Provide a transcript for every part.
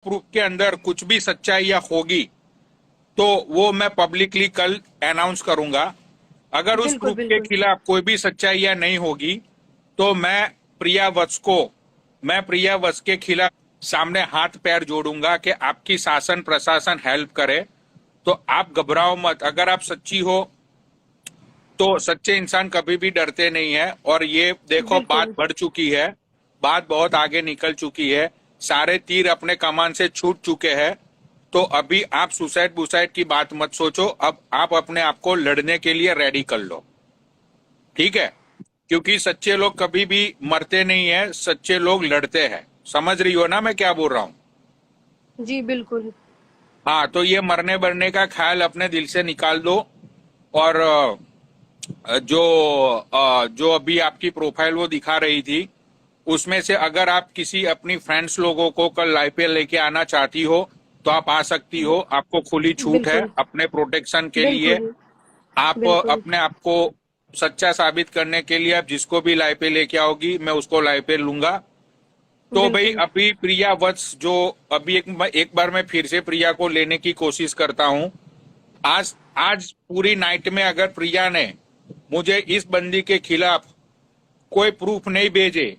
Proof के अंदर कुछ भी सच्चाई होगी तो वो मैं पब्लिकली कल अनाउंस करूंगा। अगर उस बिल्कुल प्रूफ के बिल्कुल। खिलाफ कोई भी सच्चाई नहीं होगी तो मैं प्रिया वत्स के खिलाफ सामने हाथ पैर जोड़ूंगा कि आपकी शासन प्रशासन हेल्प करे। तो आप घबराओ मत, अगर आप सच्ची हो तो सच्चे इंसान कभी भी डरते नहीं है। और ये देखो, बात बिल्कुल बढ़ चुकी है, बात बहुत आगे निकल चुकी है, सारे तीर अपने कमान से छूट चुके हैं। तो अभी आप सुसाइड बुसाइड की बात मत सोचो, अब आप अपने आप को लड़ने के लिए रेडी कर लो, ठीक है? क्योंकि सच्चे लोग कभी भी मरते नहीं है, सच्चे लोग लड़ते हैं। समझ रही हो ना मैं क्या बोल रहा हूँ? जी बिल्कुल। हाँ, तो ये मरने बरने का ख्याल अपने दिल से निकाल दो। और जो अभी आपकी प्रोफाइल वो दिखा रही थी, उसमें से अगर आप किसी अपनी फ्रेंड्स लोगों को कल लाइव पे लेके आना चाहती हो तो आप आ सकती हो, आपको खुली छूट है बिल्कुल अपने प्रोटेक्शन के लिए। बिल्कुल आप बिल्कुल अपने आप को सच्चा साबित करने के लिए आप जिसको भी लाइव पे लेके आओगी मैं उसको लाइव पे लूंगा। तो भाई बिल्कुल। अभी प्रिया वत्स जो अभी एक बार मैं फिर से प्रिया को लेने की कोशिश करता हूं। आज आज पूरी नाइट में अगर प्रिया ने मुझे इस बंदी के खिलाफ कोई प्रूफ नहीं भेजे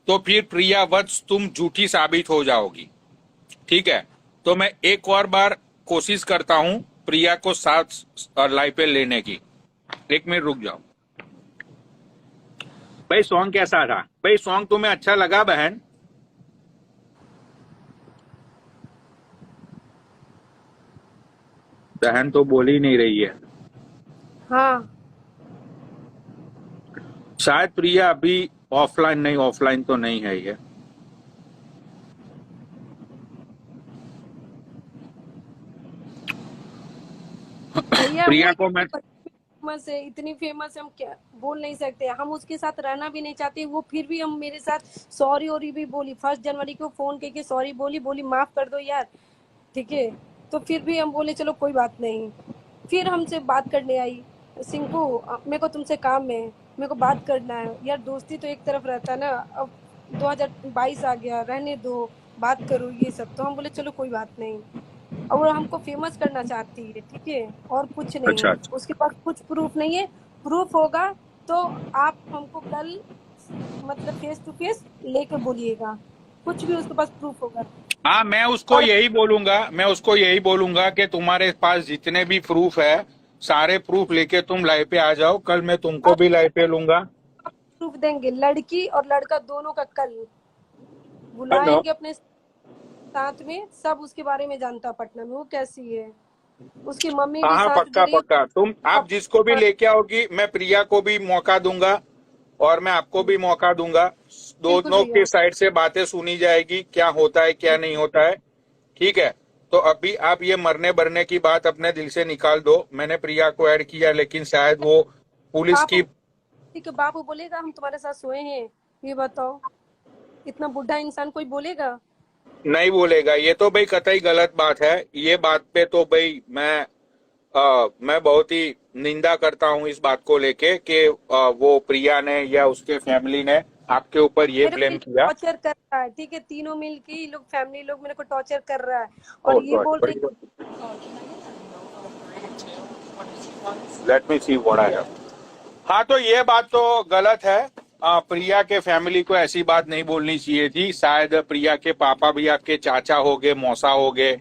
तो फिर प्रिया वत्स तुम झूठी साबित हो जाओगी, ठीक है? तो मैं एक और बार कोशिश करता हूं प्रिया को साथ लाइव पे लेने की। एक मिनट रुक जाओ। भाई सॉन्ग कैसा था? भाई सॉन्ग तुम्हें अच्छा लगा बहन? बहन तो बोल ही नहीं रही है। हाँ। शायद प्रिया अभी ऑफलाइन नहीं, ऑफलाइन तो नहीं है ये। भैया वो प्रिया को मैं फेमस है, इतनी फेमस हम क्या बोल नहीं सकते, हम उसके साथ रहना भी नहीं चाहते। वो फिर भी हम मेरे साथ सॉरी और भी बोली, 1 जनवरी को फोन करके सॉरी बोली, बोली माफ कर दो यार, ठीक है। तो फिर भी हम बोले चलो कोई बात नहीं। फिर हमसे बात करने आई, सिंकू मेरे को तुमसे काम है, मेरे को बात करना है यार, दोस्ती तो एक तरफ रहता है ना। अब 2022 आ गया, रहने दो, बात करो ये सब। तो हम बोले चलो कोई बात नहीं। और वो हमको फेमस करना चाहती है, ठीक है, और कुछ नहीं अच्छा है अच्छा। उसके पास, कुछ प्रूफ नहीं है। प्रूफ होगा तो आप हमको कल मतलब फेस टू फेस लेके बोलिएगा, कुछ भी उसके पास प्रूफ होगा। हाँ, और मैं उसको यही बोलूंगा कि तुम्हारे पास जितने भी प्रूफ है सारे प्रूफ लेके तुम लाइव पे आ जाओ, कल मैं तुमको अब भी लाइव पे लूंगा। प्रूफ देंगे, लड़की और लड़का दोनों का कल हेलो। बुलाएंगे अपने साथ में। सब उसके बारे में जानता पटना में वो कैसी है, उसकी मम्मी हाँ भी हाँ, साथ पक्का गरीब। पक्का, तुम आप अब जिसको भी लेके आओगी मैं प्रिया को भी मौका दूंगा और मैं आपको भी मौका दूंगा। बिल्कुल दोनों के भैया। साइड से बातें सुनी जाएगी, क्या होता है क्या नहीं होता है, ठीक है? तो अभी आप ये मरने बरने की बात अपने दिल से निकाल दो। मैंने प्रिया को ऐड किया लेकिन शायद वो पुलिस बापू, की ठीक है, बापू बोलेगा हम तुम्हारे साथ सोए हैं? ये बताओ, इतना बुढ़ा इंसान कोई बोलेगा? नहीं बोलेगा। ये तो भाई कतई गलत बात है। ये बात पे तो भाई मैं बहुत ही निंदा करता हूँ इस बात को लेके कि वो प्रिया ने या उसके फैमिली ने आपके ऊपर ये मेरे को ब्लेम ये किया। टॉर्चर कर रहा है, ठीक है, तीनों मिलके ये लोग फैमिली लोग मेरे को टॉर्चर कर रहा है। और ओह ये गॉड, बोल रहे let me see what I have. हाँ, तो ये बात तो गलत है। प्रिया के फैमिली को ऐसी बात नहीं बोलनी चाहिए थी। शायद प्रिया के पापा भी आपके चाचा हो गए, मौसा हो गए,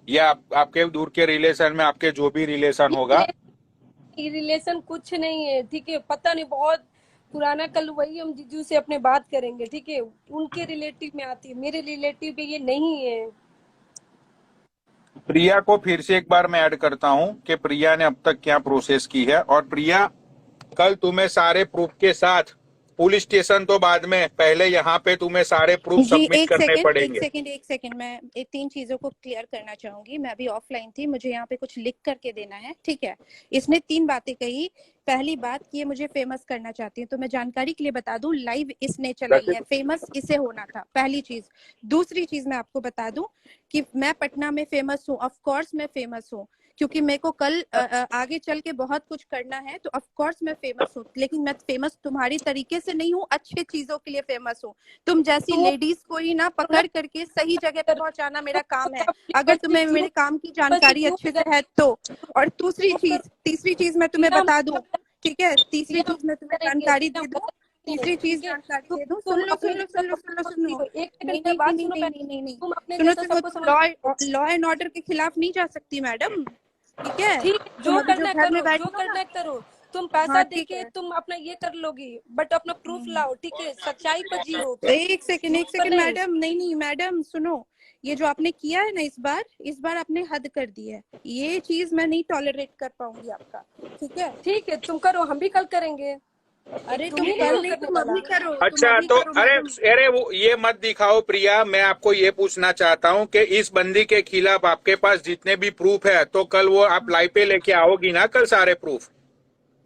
या आपके दूर के रिलेशन में आपके जो भी रिलेशन होगा। ये रिलेशन कुछ नहीं है, ठीक है, पता नहीं बहुत पुराना। कल वही हम जीजू से अपने बात करेंगे, ठीक है, उनके रिलेटिव में आती है, मेरे रिलेटिव में ये नहीं है। प्रिया को फिर से एक बार मैं ऐड करता हूं कि प्रिया ने अब तक क्या प्रोसेस की है। और प्रिया, कल तुम्हें सारे प्रूफ के साथ, पुलिस स्टेशन तो बाद में, पहले यहाँ पे तुम्हें सारे प्रूफ जी सबमिट एक करने सेकंड एक पड़ेंगे। सेकंड एक सेकंड, मैं ये 3 चीजों को क्लियर करना चाहूंगी। मैं अभी ऑफलाइन थी, मुझे यहाँ पे कुछ लिख करके देना है, ठीक है। इसने 3 बातें कही। पहली बात कि ये मुझे फेमस करना चाहती है, तो मैं जानकारी के लिए बता दूं, लाइव इसने चलाई है, फेमस इसे होना था, पहली चीज। दूसरी चीज मैं आपको बता दूं कि मैं पटना में फेमस हूँ, ऑफ कोर्स मैं फेमस हूँ, क्योंकि मेरे को कल आगे चल के बहुत कुछ करना है, तो ऑफ कोर्स मैं फेमस हूँ। लेकिन मैं फेमस तुम्हारी तरीके से नहीं हूँ, अच्छे चीजों के लिए फेमस हूँ। तुम जैसी लेडीज को ही ना पकड़ करके सही जगह पे पहुंचाना मेरा काम है, अगर तुम्हें मेरे काम की जानकारी अच्छे से है तो। और तीसरी चीज मैं तुम्हें बता दूं, ठीक है, तीसरी चीज मैं तुम्हें जानकारी दे दूं, तीसरी चीज जानकारी दे दूं, सुन लो सुन लो सुन लो सुन लो सुन लो, नहीं नहीं नहीं नहीं नहीं नहीं, सुनो सुनो, लॉ एंड ऑर्डर के खिलाफ नहीं जा सकती मैडम, ठीक है, ठीक है, जो करना घर में करो, जो बैठो करना ना, करो, तुम पैसा हाँ ठीक देके है। तुम अपना ये कर लोगी, बट अपना प्रूफ लाओ, ठीक है, सच्चाई पर जियो। एक सेकंड नहीं। मैडम, नहीं नहीं मैडम सुनो, ये जो आपने किया है ना इस बार आपने हद कर दी है, ये चीज मैं नहीं टॉलरेट कर पाऊंगी आपका, ठीक है। तुम करो, हम भी कल करेंगे। अरे तुम तुम्हें कल नहीं नहीं, करने तुम वाला। अभी करो, तुम अच्छा अभी तो करो अरे मैडम। अरे वो ये मत दिखाओ प्रिया, मैं आपको ये पूछना चाहता हूँ कि इस बंदी के खिलाफ आपके पास जितने भी प्रूफ है तो कल वो आप लाइव पे लेके आओगी ना, कल सारे प्रूफ?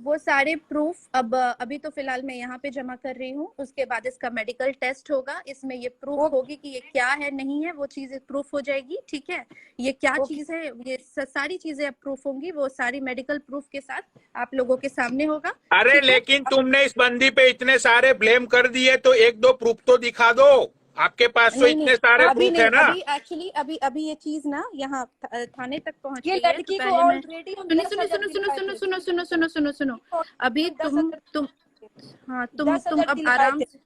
वो सारे प्रूफ अब अभी तो फिलहाल मैं यहाँ पे जमा कर रही हूँ, उसके बाद इसका मेडिकल टेस्ट होगा, इसमें ये प्रूफ होगी कि ये क्या है नहीं है, वो चीज प्रूफ हो जाएगी, ठीक है। ये क्या चीज है, ये सारी चीजें अब प्रूफ होंगी, वो सारी मेडिकल प्रूफ के साथ आप लोगों के सामने होगा। अरे लेकिन तुमने इस बंदी पे इतने सारे ब्लेम कर दिए तो एक दो प्रूफ तो दिखा दो, आपके पास तो इतने सारे अभी प्रूफ है नहीं, ना। अभी एक्चुअली अभी ये चीज ना यहाँ थाने तक पहुंच ये गई है, लड़की तो को पहले मैं ऑलरेडी हम सुनो 10,000 सुनो सुनो दिलवाए सुनो थे। सुनो सुनो सुनो सुनो सुनो सुनो, अभी 10,000 हाँ 10,000 अब दिलवाए आराम थे। से,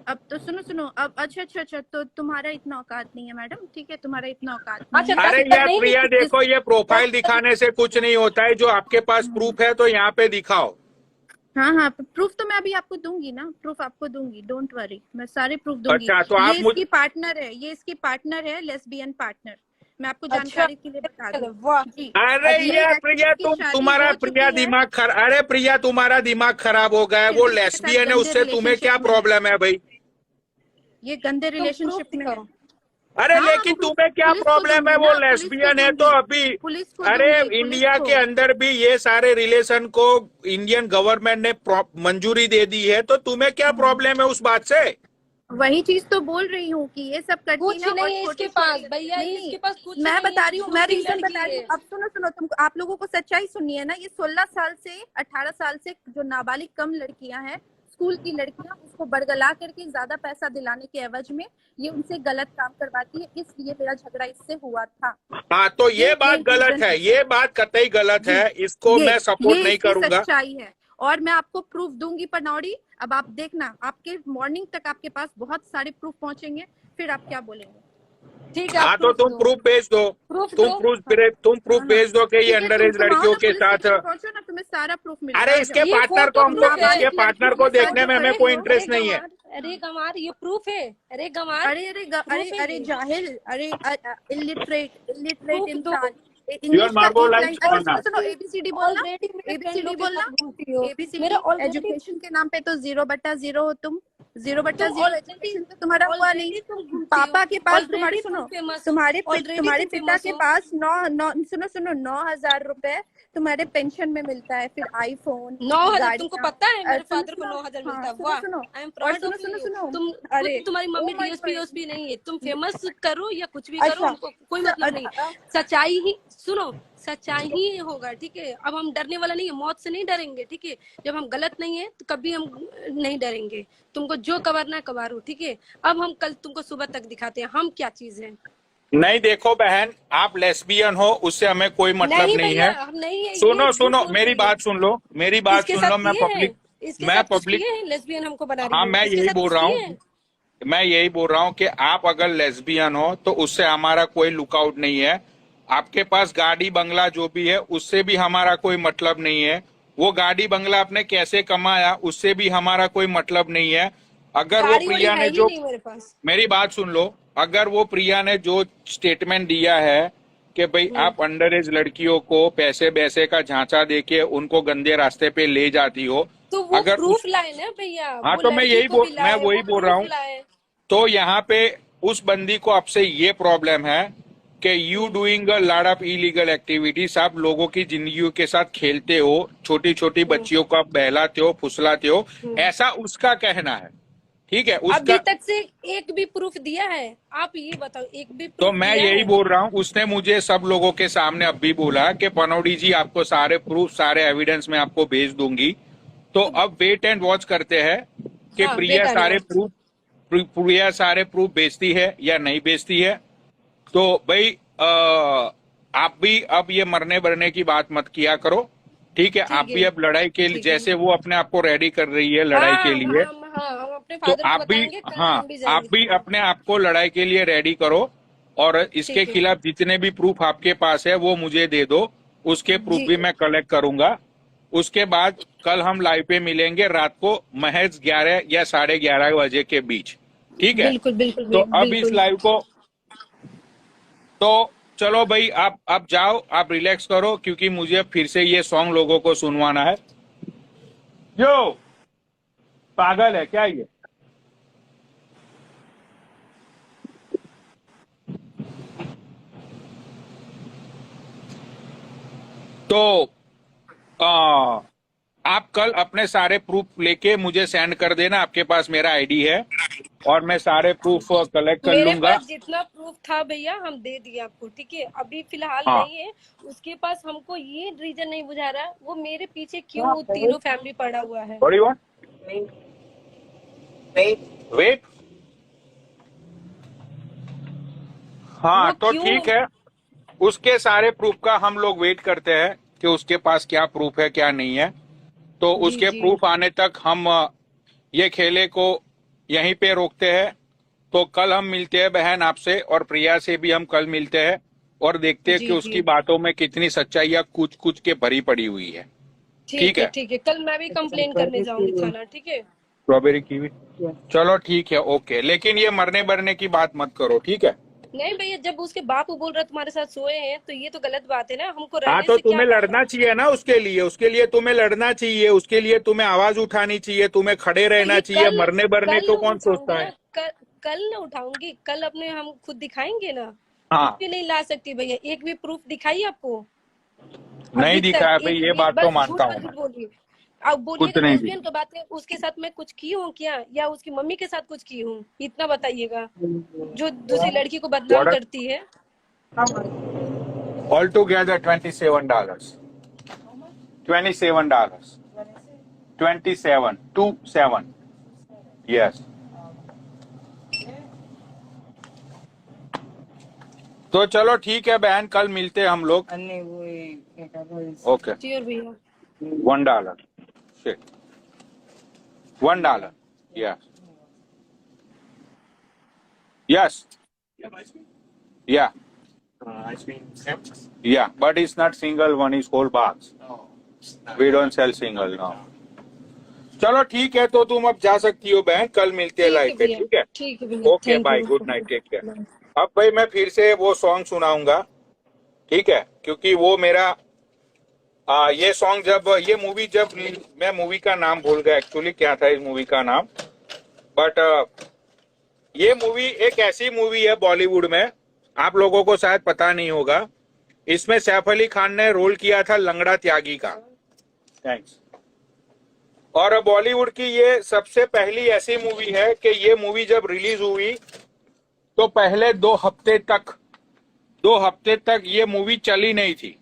अब तो सुनो अब अच्छा, तो तुम्हारा इतना औकात नहीं है मैडम, ठीक है, तुम्हारा इतना औकात नहीं अच्छा, है। अरे 10,000 यार नहीं, प्रिया देखो, ये प्रोफाइल दिखाने से कुछ नहीं होता है, जो आपके पास प्रूफ है तो यहाँ पे दिखाओ। हाँ प्रूफ तो मैं अभी आपको दूंगी ना, प्रूफ आपको दूंगी, डोंट वरी, मैं सारे प्रूफ दूंगी। अच्छा तो आप ये इसकी पार्टनर है, ये इसकी पार्टनर है, लेस्बियन पार्टनर, मैं आपको जानकारी के लिए बता दूं। वाह। जी, अरे ये यार एक्चुअली प्रिया इसकी शादी तुम्हारा हो प्रिया चुकी है, दिमाग अरे प्रिया तुम्हारा दिमाग खराब हो गया है, फिर वो भी इसके साथ लेस्बियन है, गंदे उससे तुम्हें क्या रिलेशनशिप में है, प्रॉब्लम है भाई? ये गंदे रिलेशनशिप में है। अरे हाँ, लेकिन तुम्हें क्या पुलिस को प्रॉब्लम है, दूंगी वो ना, पुलिस को लेस्बियन है तो दूंगी, अभी। पुलिस को अरे दूंगी, पुलिस इंडिया को। के अंदर भी ये सारे रिलेशन को इंडियन गवर्नमेंट ने मंजूरी दे दी है, तो तुम्हें क्या प्रॉब्लम है उस बात से? वही चीज तो बोल रही हूँ कि ये सब करती कुछ ना, नहीं है और इसके छोटी पास छोटी, भैया, नहीं इसके पास कुछ मैं नहीं बता है, रही हूँ, मैं छोटी रीजन लड़की बता रही है। हूँ। अब सुनो तुम, आप लोगों को सच्चाई सुननी है ना, ये 16 साल से 18 साल से जो नाबालिग कम लड़कियां हैं, स्कूल की लड़कियां, उसको बरगला करके ज्यादा पैसा दिलाने के एवज में ये उनसे गलत काम करवाती है, इसलिए मेरा झगड़ा इससे हुआ था। हाँ तो ये बात गलत रीजन है, ये बात कतई गलत जी, है, इसको मैं सपोर्ट नहीं इसकी करूंगा। सच्चाई है, और मैं आपको प्रूफ दूंगी पनौड़ी। अब आप देखना, आपके मॉर्निंग तक आपके पास बहुत सारे प्रूफ पहुंचेंगे, फिर आप क्या बोलेंगे। ठीक है, हाँ आप तो तुम प्रूफ भेज दो, प्रूफ तुम दो। प्रूफ भेज दो कि ये ठीक है, अंडर एज तुम आओ लड़कियों ना के पुलिस साथ। स्टेशन पहुंचो ना, तुम्हें सारा प्रूफ मिलेगा। अरे इसके ये पार्टनर को फोटो हमको, प्रूफ है। इसके पार्टनर को देखने में हमें कोई इंटरेस्ट नहीं है। अरे गंवार, ये प्रूफ है। अरे गंवार, अरे जाहिल, अरे इलिटरेट इंसान, Your इंग्लिश का Margot एक likes लाइन, अरे Anna. सुनो एबीसीडी बोलना, ऑलरेडी मेरे एबीसीडी फ्रेंडों के बोलना, साथ घूमती हो। एबीसीडी मेरा ऑलरेडी एजुकेशन के नाम पे तो 0/0 हो तुम, 0/0 already- एजुकेशन तो तुम्हारा हुआ नहीं। already तुम घूमती हो। पापा के पास Already तुम्हारे तुम सुनो, famous हो। तुम्हारे Already तुम्हारे तुम पिता famous के हो। पास 9,000 रुपए तुम्हारे पेंशन में मिलता है, फिर आईफोन 9,000 तुमको पता है? मेरे फादर को 9,000 हाँ, मिलता है। वाह, सुनो आई एम और प्राउड सुनो ऑफ सुनो यू। सुनो, तुम अरे तुम्हारी mummy oh my DSP God. OSP नहीं है। तुम फेमस करो या कुछ भी करो, अच्छा, हमको कोई मतलब नहीं। सच्चाई ही सुनो, सच्चाई ही होगा, ठीक है। अब हम डरने वाला नहीं है, मौत से नहीं डरेंगे, ठीक है। जब हम गलत नहीं है तो कभी हम नहीं डरेंगे। तुमको जो कबारना है कबारो, ठीक है। अब हम कल तुमको सुबह तक दिखाते हैं हम क्या चीज है। नहीं देखो बहन, आप लेस्बियन हो उससे हमें कोई मतलब नहीं भैया, है। हम नहीं है। सुनो मेरी बात सुन लो, मेरी बात इसके सुन साथ लो। मैं किए हैं, पब्लिक इसके मैं साथ कुछ पब्लिक किए हैं, लेस्बियन हमको बना रही हाँ हो। मैं इसके यही साथ बोल कुछ रहा किए हूँ, हैं? मैं यही बोल रहा हूँ कि आप अगर लेस्बियन हो तो उससे हमारा कोई लुकआउट नहीं है। आपके पास गाड़ी बंगला जो भी है उससे भी हमारा कोई मतलब नहीं है। वो गाड़ी बंगला आपने कैसे कमाया उससे भी हमारा कोई मतलब नहीं है। अगर वो गाड़ी वाड़ी प्रिया है ने ही जो, नहीं मेरे पास। मेरी बात सुन लो, अगर वो प्रिया ने जो स्टेटमेंट दिया है कि भाई आप अंडर एज लड़कियों को पैसे बैसे का झांचा देके उनको गंदे रास्ते पे ले जाती हो, तो वो अगर प्रूफ लाए ना भैया। हाँ वो तो मैं लड़की यही को भी मैं लाए, वही वो बोल रहा proof हूँ। लाए। तो यहाँ पे उस बंदी को आपसे ये प्रॉब्लम है कि you doing a lot of illegal activities, आप लोगों की जिंदगियों के साथ खेलते हो, छोटी छोटी बच्चियों को आप बहलाते हो, फुसलाते हो, ऐसा उसका कहना है। ठीक है, अभी उसका। तक से एक भी प्रूफ दिया है? आप ये बताओ, एक भी तो प्रूफ मैं दिया यही है? बोल रहा हूँ, उसने मुझे सब लोगों के सामने अब भी बोला कि पनौडी जी आपको सारे प्रूफ, सारे एविडेंस मैं आपको भेज दूंगी। तो अब वेट एंड वॉच करते हैं कि हाँ, वेट एंड वॉच। प्रिया सारे प्रूफ बेचती है या नहीं बेचती है। तो भाई आप भी अब ये मरने बरने की बात मत किया करो। ठीक है, आप ठीक भी है, अब लड़ाई के लिए, ठीक है। जैसे वो अपने आप को रेडी कर रही है लड़ाई के हाँ लिए, हम अपने तो फादर को आप भी, बताएंगे, कल हाँ, हम भी आप जाएंगे भी थाना। अपने आप को लड़ाई के लिए रेडी करो। और इसके ठीक है खिलाफ जितने भी प्रूफ आपके पास है वो मुझे दे दो, उसके प्रूफ जी। भी मैं कलेक्ट करूंगा। उसके बाद कल हम लाइव पे मिलेंगे रात को महज 11 या 11:30 बजे के बीच। ठीक है, बिल्कुल बिल्कुल तो अब इस बिल्कुल। लाइव को, तो चलो भाई, आप जाओ, आप रिलैक्स करो, क्योंकि मुझे फिर से ये सॉन्ग लोगों को सुनवाना है। यो, पागल है क्या ये? तो आ, आप कल अपने सारे प्रूफ लेके मुझे सेंड कर देना, आपके पास मेरा आईडी है और मैं सारे प्रूफ कलेक्ट कर मेरे लूंगा। पास जितना प्रूफ था भैया हम दे दिए आपको, ठीक है? अभी फिलहाल हाँ, नहीं है उसके पास। हमको ये रीजन नहीं बुझा रहा वो मेरे पीछे क्यों तीनों फैमिली पड़ा हुआ है। What do you want? Wait. हाँ, वो तो क्यों? ठीक है, उसके सारे प्रूफ का हम लोग वेट करते हैं कि उसके पास क्या प्रूफ है क्या नहीं है। तो जी उसके जी प्रूफ आने तक हम ये खेले को यहीं पे रोकते हैं। तो कल हम मिलते हैं बहन आपसे, और प्रिया से भी हम कल मिलते हैं और देखते हैं कि जी जी। उसकी बातों में कितनी सच्चाई या कुछ कुछ के भरी पड़ी हुई है। ठीक ठीक है है, ठीक है, कल मैं भी कंप्लेन करने जाऊंगी थाना, ठीक है? स्ट्रॉबेरी कीवी, चलो ठीक है, ओके, लेकिन ये मरने बरने की बात मत करो, ठीक है? नहीं भैया, जब उसके बाप बोल रहा तुम्हारे साथ सोए हैं तो ये तो गलत बात है ना। हमको हाँ, रहने तो से क्या तुम्हें मतलब? लड़ना चाहिए ना उसके लिए तुम्हें लड़ना चाहिए, उसके लिए तुम्हें आवाज उठानी चाहिए, तुम्हें खड़े तो रहना ये चाहिए। मरने बरने कल को कौन उठाऊंगी सोचता ना, है? कल ना उठाऊंगी, कल अपने हम खुद दिखाएंगे ना। हाँ, भी नहीं ला सकती भैया, एक भी प्रूफ दिखाई आपको? नहीं अभी दिखा तक है भाई, एक ये भी, बात तो बस झूठ मानता हूँ मत मैं, बोलिए। अब कुछ बोलिएगा नहीं लेस्बियन दिखा। की बात है, उसके साथ मैं कुछ की हूँ क्या, या उसकी मम्मी के साथ कुछ की हूँ? इतना बताइएगा, जो दूसरी लड़की को बदनाम What? करती है। All together $27. $27. 27, 27. Yes. तो चलो ठीक है बहन, कल मिलते हैं हम लोग। ओके, श्योर भैया। $1. Shit. $1. Yeah. Yes. Yeah. Ice cream sandwich? Yeah. But it's not single one, it's whole box. Oh. We don't sell single now. चलो ठीक है, तो तुम अब जा सकती हो बहन, कल मिलते हैं ठीक है लाइव पे, भैया, ठीक है? ठीक है भैया, okay, thank bye, you. Good night, take care. अब भाई मैं फिर से वो सॉन्ग सुनाऊंगा, ठीक है? क्योंकि वो मेरा ये सॉन्ग जब ये मूवी जब मैं मूवी का नाम भूल गया एक्चुअली, क्या था इस मूवी का नाम, बट ये मूवी एक ऐसी मूवी है बॉलीवुड में, आप लोगों को शायद पता नहीं होगा। इसमें सैफ अली खान ने रोल किया था लंगड़ा त्यागी का। थैंक्स। और बॉलीवुड की ये सबसे पहली ऐसी मूवी है कि ये मूवी जब रिलीज हुई तो पहले 2 हफ्ते तक ये मूवी चली नहीं थी,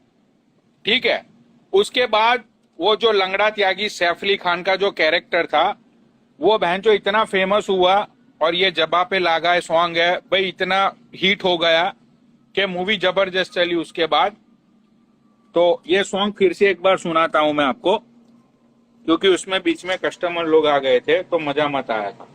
ठीक है? उसके बाद वो जो लंगड़ा त्यागी सैफ अली खान का जो कैरेक्टर था, वो बहन जो इतना फेमस हुआ, और ये जबा पे लागा सॉन्ग है भाई, इतना हिट हो गया कि मूवी जबरदस्त चली उसके बाद। तो ये सॉन्ग फिर से एक बार सुनाता हूं मैं आपको, क्योंकि उसमें बीच में कस्टमर लोग आ गए थे तो मजा मत आया था।